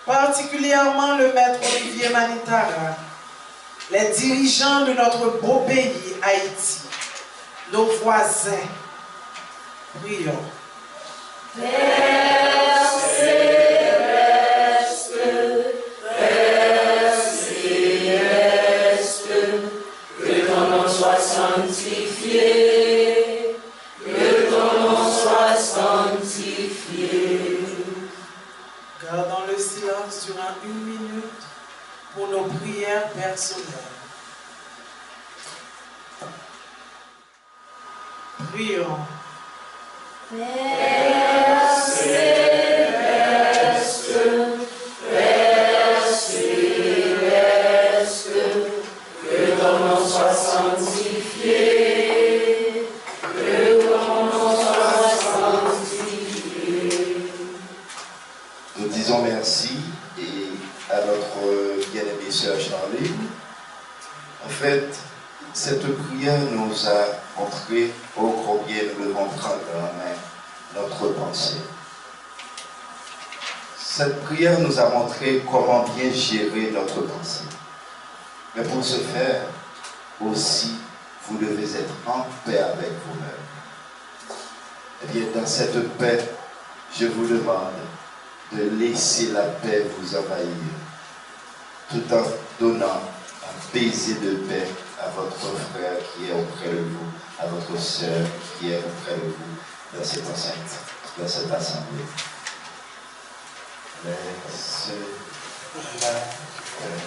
particulièrement le maître Olivier Manitara, les dirigeants de notre beau pays, Haïti, nos voisins. Prions. Père céleste, que ton nom soit sanctifié, que ton nom soit sanctifié. Gardons le silence durant 1 minute pour nos prières personnelles. Prions. Père céleste, que ton nom soit sanctifié, que ton nom soit sanctifié. Nous disons merci et à notre bien-aimée sœur Charline. En fait, cette prière nous a montré combien nous devons prendre en main notre pensée. Cette prière nous a montré comment bien gérer notre pensée. Mais pour ce faire, aussi, vous devez être en paix avec vous-même. Eh bien, dans cette paix, je vous demande de laisser la paix vous envahir, tout en donnant un baiser de paix à votre frère qui est auprès de vous, à votre sœur qui est auprès de vous dans cette enceinte, dans cette assemblée. Laisse la paix.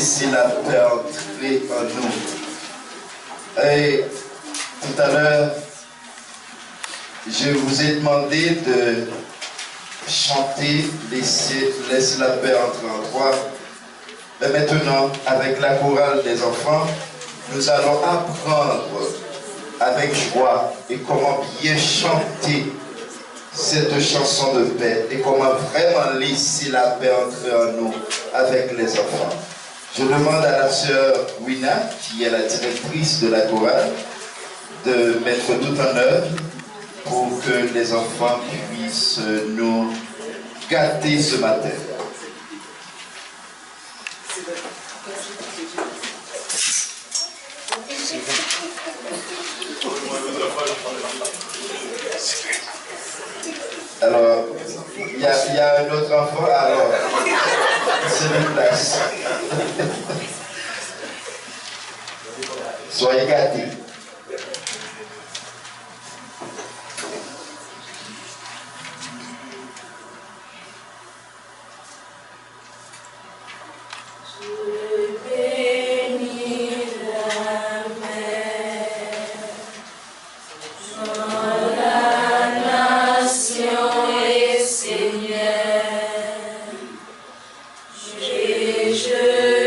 laisser la paix entrer en nous. Et tout à l'heure, je vous ai demandé de chanter Laisse la paix entrer en toi. Mais maintenant, avec la chorale des enfants, nous allons apprendre avec joie et comment bien chanter cette chanson de paix et comment vraiment laisser la paix entrer en nous avec les enfants. Je demande à la sœur Wina, qui est la directrice de la chorale, de mettre tout en œuvre pour que les enfants puissent nous gâter ce matin. Alors, il y a un autre enfant, alors, c'est une place. Soyez gâtés. Et je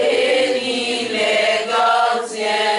bénis les gardiens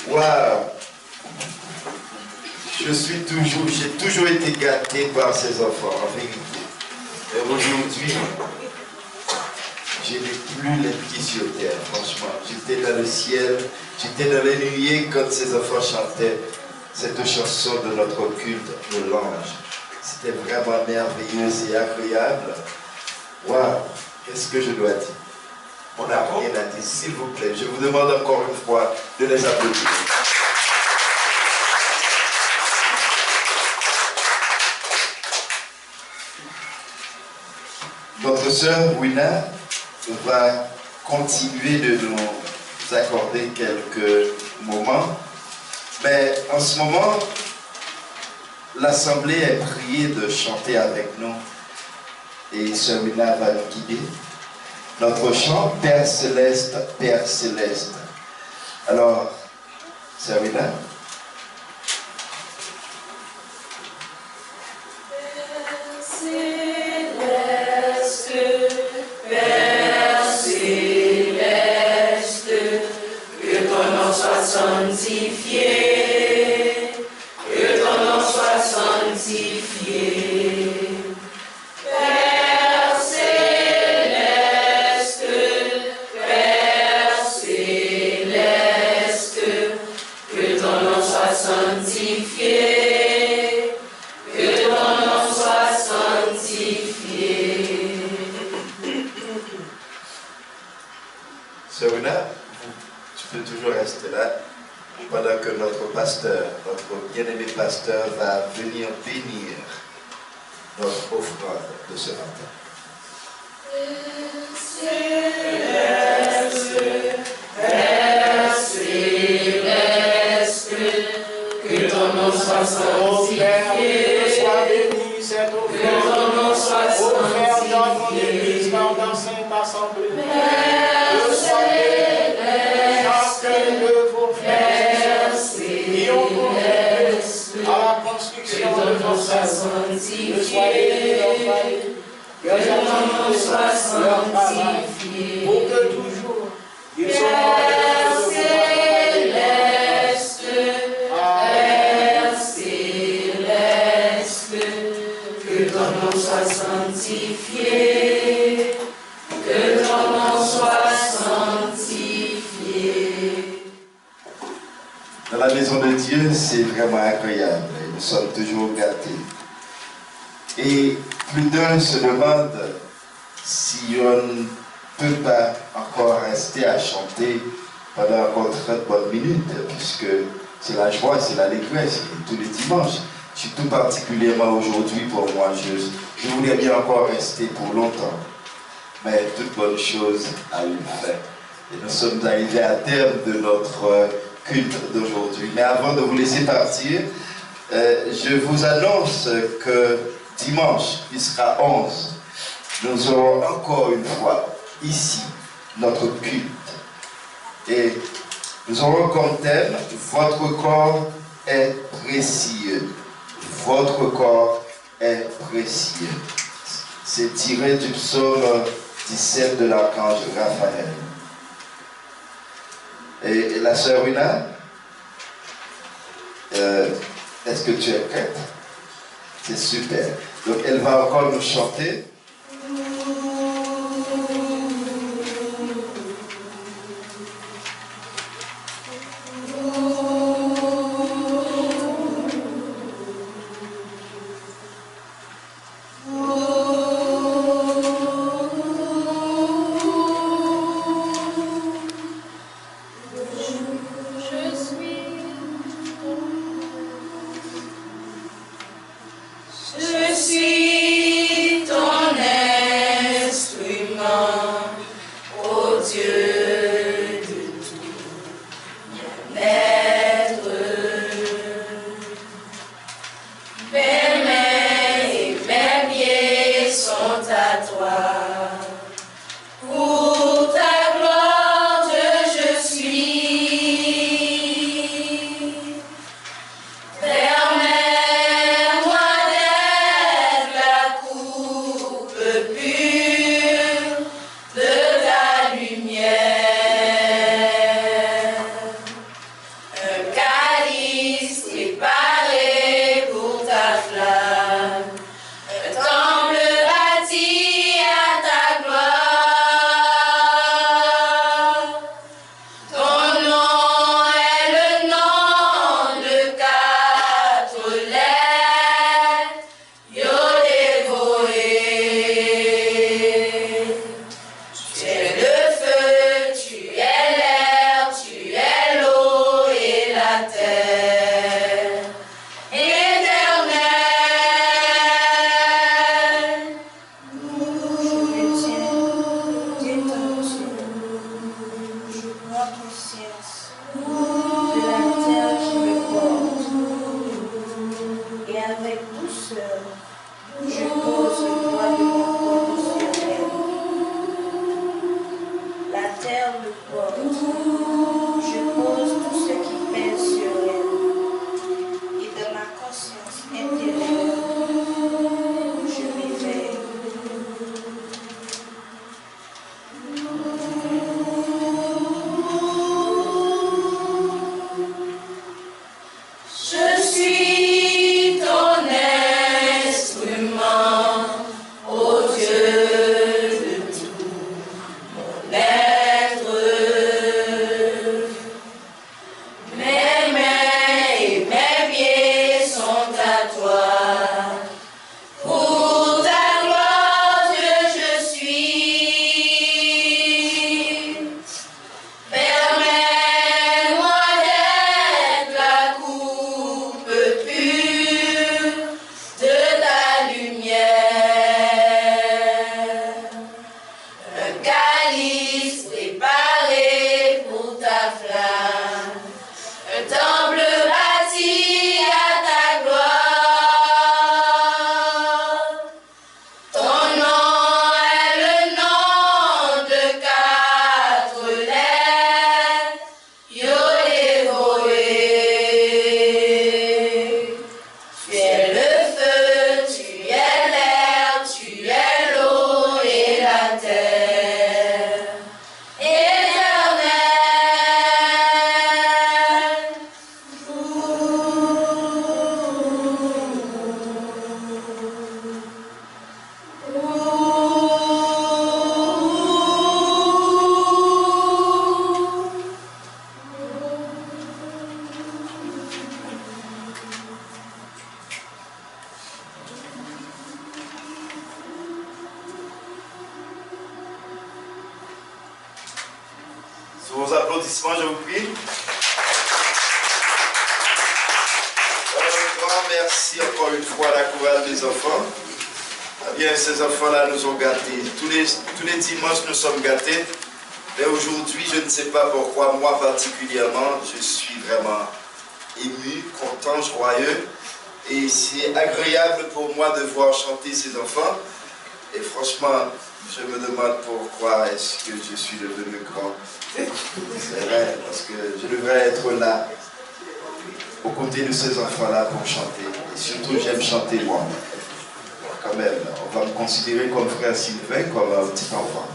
Waouh! J'ai toujours été gâté par ces enfants, en vérité. Et aujourd'hui, je n'ai plus les pieds sur terre, franchement. J'étais dans le ciel, j'étais dans les nuées quand ces enfants chantaient cette chanson de notre culte de l'ange. C'était vraiment merveilleux et agréable. Waouh! Qu'est-ce que je dois dire? On n'a rien à dire, s'il vous plaît. Je vous demande encore une fois de les applaudir. Notre sœur Wina va continuer de nous accorder quelques moments. Mais en ce moment, l'Assemblée est priée de chanter avec nous. Et sœur Wina va nous guider. Notre chant, Père Céleste, Père Céleste. Alors, sœur Wina. Sanctifié, que ton nom soit sanctifié. Père céleste, Père céleste, que ton nom soit sanctifié, que ton nom soit sanctifié. Serena, tu peux toujours rester là. Pendant que notre pasteur, notre bien-aimé pasteur va venir bénir notre offrande de ce matin. Céleste, Père céleste, que ton nom soit sanctifié, Sois béni cette que ton nom soit offert dans ton sanctifié. église, dans ta sainte assemblée. Père céleste, Chacun de vos frères qui ont contribué à la construction de ton saint, que soyez bénis leur famille, que ton nom soit sanctifié, pour que toujours ils soient Père céleste, Père céleste, que ton nom soit sanctifié, que ton nom soit sanctifié. Dans la maison de Dieu, c'est vraiment incroyable. Nous sommes toujours gâtés. Et plus d'un se demande si on ne peut pas encore rester à chanter pendant encore 30 bonnes minutes, puisque c'est la joie, c'est l'allégresse, tous les dimanches. Surtout particulièrement aujourd'hui pour moi, je voulais bien encore rester pour longtemps. Mais toute bonne chose a une fin. Et nous sommes arrivés à terme de notre culte d'aujourd'hui. Mais avant de vous laisser partir, je vous annonce que dimanche, qui sera 11, nous aurons encore une fois ici notre culte. Et nous aurons comme thème « Votre corps est précieux ». Votre corps est précieux. C'est tiré du psaume 17 de l'archange Raphaël. Et la sœur Wina, est-ce que tu es prête? C'est super. Donc elle va encore nous chanter. Je suis ton applaudissements, je vous prie. Un grand merci encore une fois à la chorale des enfants. Eh bien, ces enfants-là nous ont gâtés. Tous les dimanches, nous sommes gâtés. Mais aujourd'hui, je ne sais pas pourquoi, moi particulièrement, je suis vraiment ému, content, joyeux. Et c'est agréable pour moi de voir chanter ces enfants. Et franchement, je me demande pourquoi est-ce que je suis devenu grand. C'est vrai, parce que je devrais être là, aux côtés de ces enfants-là pour chanter. Et surtout, j'aime chanter moi. Quand même, on va me considérer comme frère Sylvain, comme un petit enfant.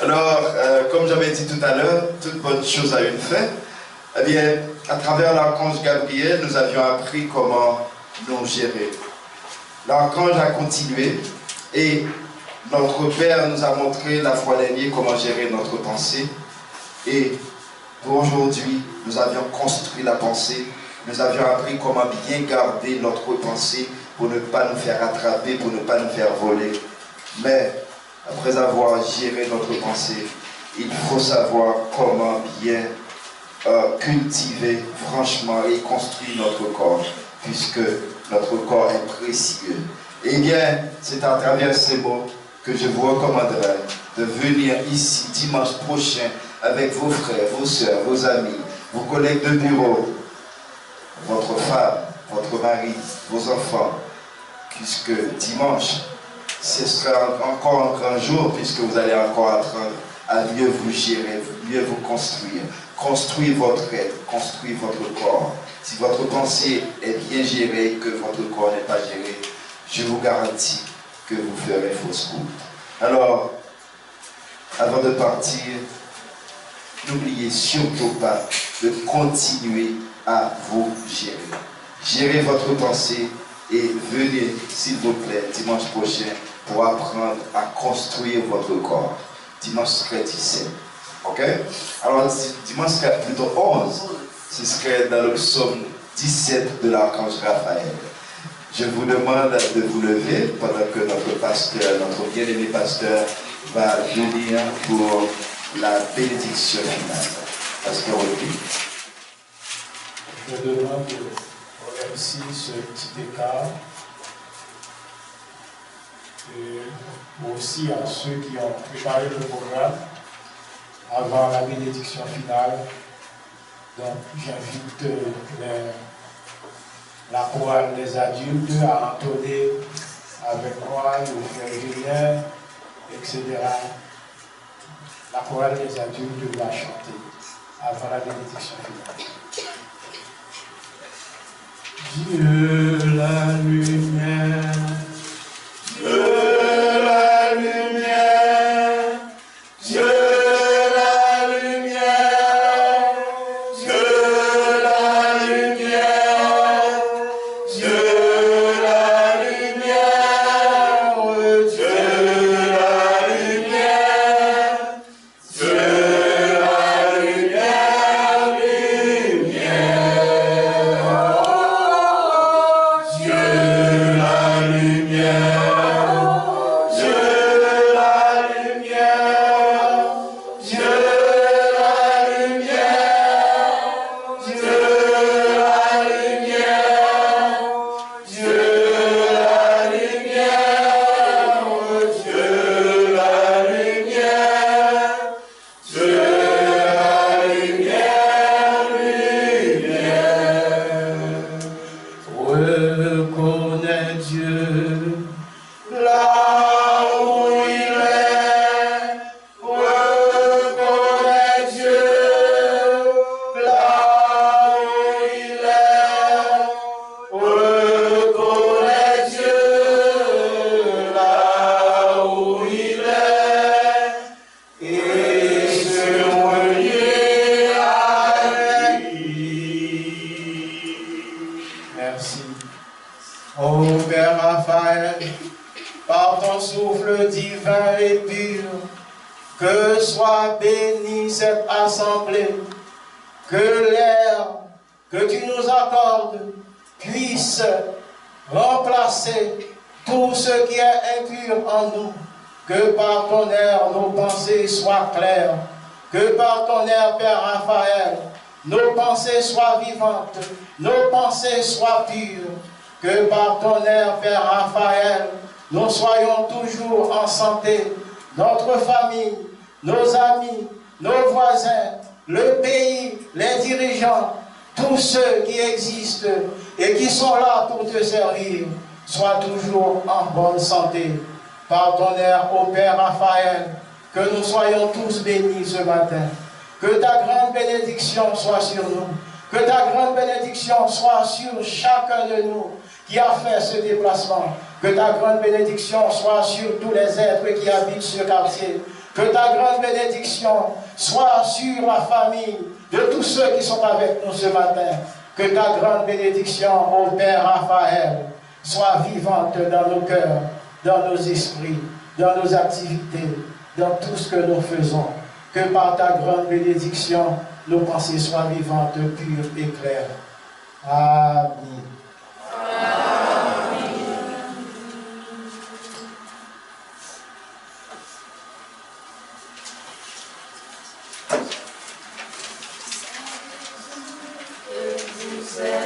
Alors, comme j'avais dit tout à l'heure, toute bonne chose a une fin. Eh bien, à travers l'archange Gabriel, nous avions appris comment nous gérer. L'archange a continué et notre Père nous a montré la fois dernière comment gérer notre pensée. Et pour aujourd'hui, nous avions construit la pensée. Nous avions appris comment bien garder notre pensée pour ne pas nous faire attraper, pour ne pas nous faire voler. Mais après avoir géré notre pensée, il faut savoir comment bien cultiver franchement et construire notre corps, puisque notre corps est précieux. Eh bien, c'est à travers ces mots que je vous recommanderais de venir ici dimanche prochain avec vos frères, vos soeurs, vos amis, vos collègues de bureau, votre femme, votre mari, vos enfants, puisque dimanche, ce sera encore un grand jour, puisque vous allez encore apprendre à mieux vous gérer, mieux vous construire. Construire votre être, construire votre corps. Si votre pensée est bien gérée et que votre corps n'est pas géré, je vous garantis que vous ferez fausse route. Alors, avant de partir, n'oubliez surtout pas de continuer à vous gérer. Gérez votre pensée et venez, s'il vous plaît, dimanche prochain pour apprendre à construire votre corps. Dimanche serait 17. Ok? Alors, dimanche serait plutôt 11. Ce serait dans le psaume 17 de l'archange Raphaël. Je vous demande de vous lever pendant que notre pasteur, notre bien-aimé pasteur, va venir pour la bénédiction finale. Pasteur Olivier. Je demande de remercier ce petit écart et aussi à ceux qui ont préparé le programme avant la bénédiction finale. Donc j'invite la chorale des adultes à entonner avec moi, le frère Julien, etc. La chorale des adultes va chanter avant la bénédiction finale. Dieu la lumière, Dieu la lumière, Dieu la lumière, Dieu la lumière, Dieu la lumière, Dieu la lumière, Dieu la lumière, lumière. Que l'air que tu nous accordes puisse remplacer tout ce qui est impur en nous, que par ton air nos pensées soient claires, Que par ton air, Père Raphaël, nos pensées soient vivantes, nos pensées soient pures. Que par ton air, Père Raphaël, nous soyons toujours en santé, notre famille, nos amis, nos voisins, le pays, les dirigeants, tous ceux qui existent et qui sont là pour te servir, soient toujours en bonne santé. Par ton air, ô Père Raphaël, que nous soyons tous bénis ce matin. Que ta grande bénédiction soit sur nous. Que ta grande bénédiction soit sur chacun de nous qui a fait ce déplacement. Que ta grande bénédiction soit sur tous les êtres qui habitent ce quartier. Que ta grande bénédiction soit sur la famille de tous ceux qui sont avec nous ce matin. Que ta grande bénédiction, ô Père Raphaël, soit vivante dans nos cœurs, dans nos esprits, dans nos activités, dans tout ce que nous faisons. Que par ta grande bénédiction, nos pensées soient vivantes, pures et claires. Amen. Amen.